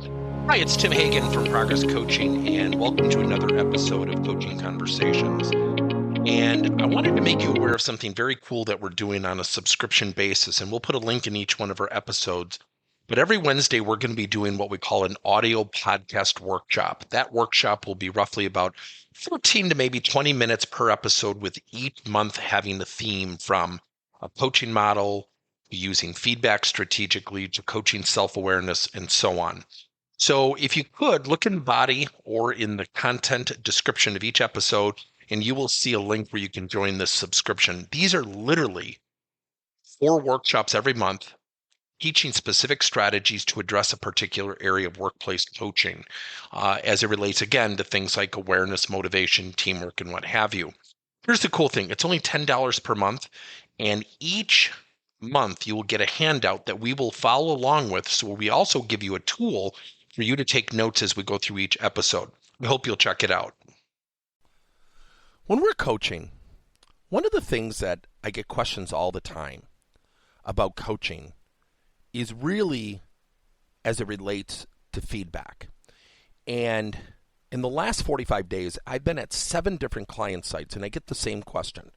Hi, it's Tim Hagen from Progress Coaching, and welcome to another episode of Coaching Conversations. And I wanted to make you aware of something very cool that we're doing on a subscription basis, and we'll put a link in each one of our episodes. But every Wednesday, we're going to be doing what we call an audio podcast workshop. That workshop will be roughly about 14 to maybe 20 minutes per episode, with each month having a theme from a coaching model, using feedback strategically, to coaching self-awareness, and so on. So if you could look in the body or in the content description of each episode, and you will see a link where you can join this subscription. These are literally 4 workshops every month, teaching specific strategies to address a particular area of workplace coaching, as it relates, again, to things like awareness, motivation, teamwork, and what have you. Here's the cool thing. It's only $10 per month, and each month you will get a handout that we will follow along with. So we also give you a tool for you to take notes as we go through each episode. We hope you'll check it out. When we're coaching, one of the things that I get questions all the time about coaching is really as it relates to feedback. And in the last 45 days, I've been at 7 different client sites, and I get the same question.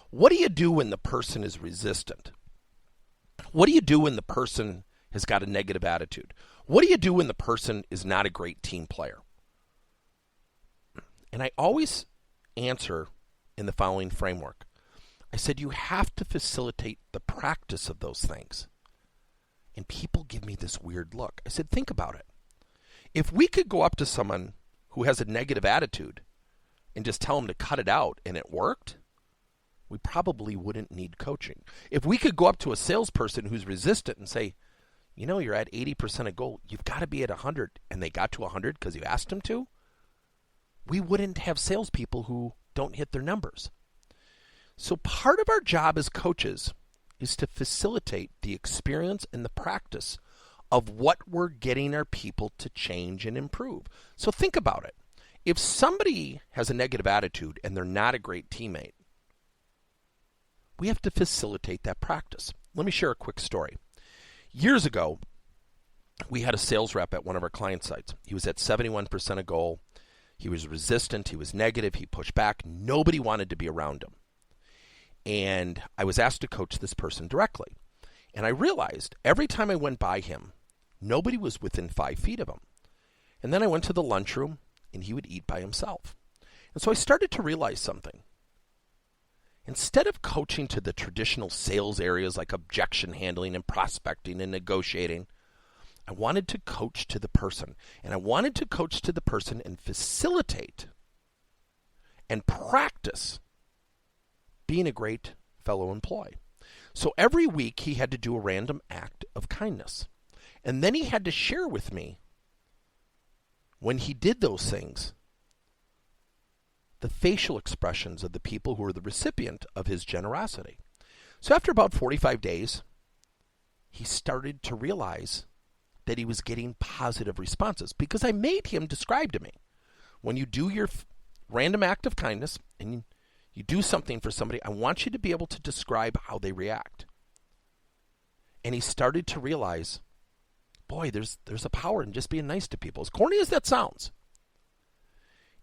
What do you do when the person is resistant? What do you do when the person has got a negative attitude? What do you do when the person is not a great team player? And I always answer in the following framework. I said, you have to facilitate the practice of those things. And people give me this weird look. I said, think about it. If we could go up to someone who has a negative attitude and just tell them to cut it out and it worked, we probably wouldn't need coaching. If we could go up to a salesperson who's resistant and say, you know, you're at 80% of goal, you've got to be at 100, and they got to 100 because you asked them to, we wouldn't have salespeople who don't hit their numbers. So part of our job as coaches is to facilitate the experience and the practice of what we're getting our people to change and improve. So think about it. If somebody has a negative attitude and they're not a great teammate, we have to facilitate that practice. Let me share a quick story. Years ago, we had a sales rep at one of our client sites. He was at 71% of goal. He was resistant. He was negative. He pushed back. Nobody wanted to be around him. And I was asked to coach this person directly. And I realized every time I went by him, nobody was within 5 feet of him. And then I went to the lunchroom, and he would eat by himself. And so I started to realize something. Instead of coaching to the traditional sales areas like objection handling and prospecting and negotiating, I wanted to coach to the person. And I wanted to coach to the person and facilitate and practice being a great fellow employee. So every week he had to do a random act of kindness. And then he had to share with me, when he did those things, the facial expressions of the people who were the recipient of his generosity. So after about 45 days, he started to realize that he was getting positive responses because I made him describe to me, when you do your random act of kindness and you do something for somebody, I want you to be able to describe how they react. And he started to realize, boy, there's a power in just being nice to people, as corny as that sounds.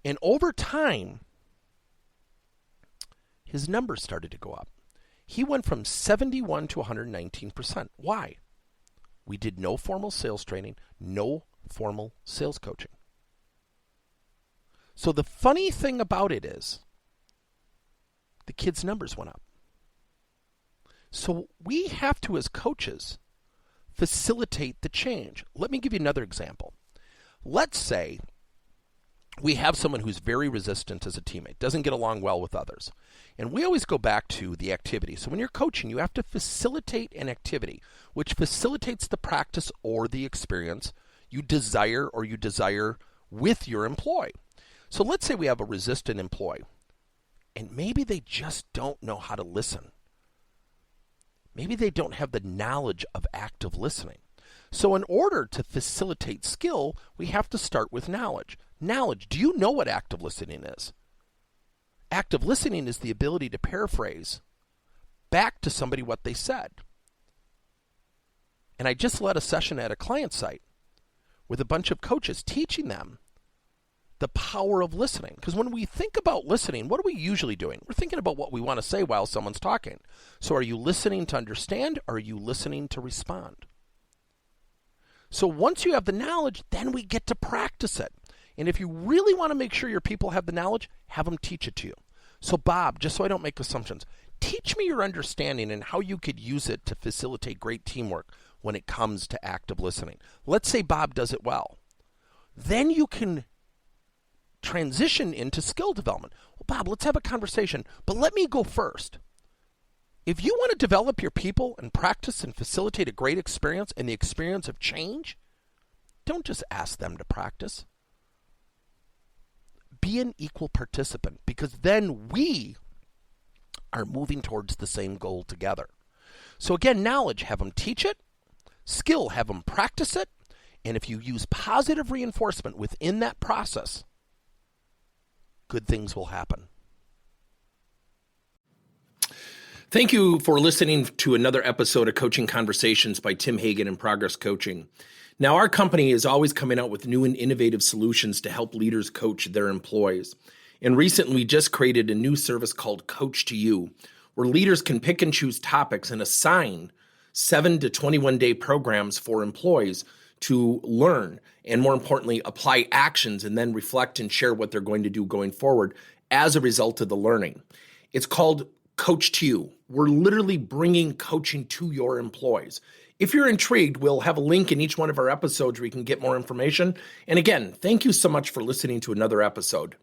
And over time, his numbers started to go up. He went from 71 to 119%. Why? We did no formal sales training, no formal sales coaching. So the funny thing about it is, the kid's numbers went up. So we have to, as coaches, facilitate the change. Let me give you another example. Let's say we have someone who's very resistant as a teammate, doesn't get along well with others. And we always go back to the activity. So when you're coaching, you have to facilitate an activity, which facilitates the practice or the experience you desire with your employee. So let's say we have a resistant employee, and maybe they just don't know how to listen. Maybe they don't have the knowledge of active listening. So in order to facilitate skill, we have to start with knowledge. Knowledge. Do you know what active listening is? Active listening is the ability to paraphrase back to somebody what they said. And I just led a session at a client site with a bunch of coaches, teaching them the power of listening. Because when we think about listening, what are we usually doing? We're thinking about what we want to say while someone's talking. So are you listening to understand, or are you listening to respond? So once you have the knowledge, then we get to practice it. And if you really want to make sure your people have the knowledge, have them teach it to you. So Bob, just so I don't make assumptions, teach me your understanding and how you could use it to facilitate great teamwork when it comes to active listening. Let's say Bob does it well. Then you can transition into skill development. Well, Bob, let's have a conversation, but let me go first. If you want to develop your people and practice and facilitate a great experience and the experience of change, don't just ask them to practice. Be an equal participant, because then we are moving towards the same goal together. So again, knowledge, have them teach it. Skill, have them practice it. And if you use positive reinforcement within that process, good things will happen. Thank you for listening to another episode of Coaching Conversations by Tim Hagen and Progress Coaching. Now, our company is always coming out with new and innovative solutions to help leaders coach their employees. And recently, we just created a new service called Coach to You, where leaders can pick and choose topics and assign 7 to 21-day programs for employees to learn and, more importantly, apply actions and then reflect and share what they're going to do going forward as a result of the learning. It's called Coach to You. We're literally bringing coaching to your employees. If you're intrigued, we'll have a link in each one of our episodes where you can get more information. And again, thank you so much for listening to another episode.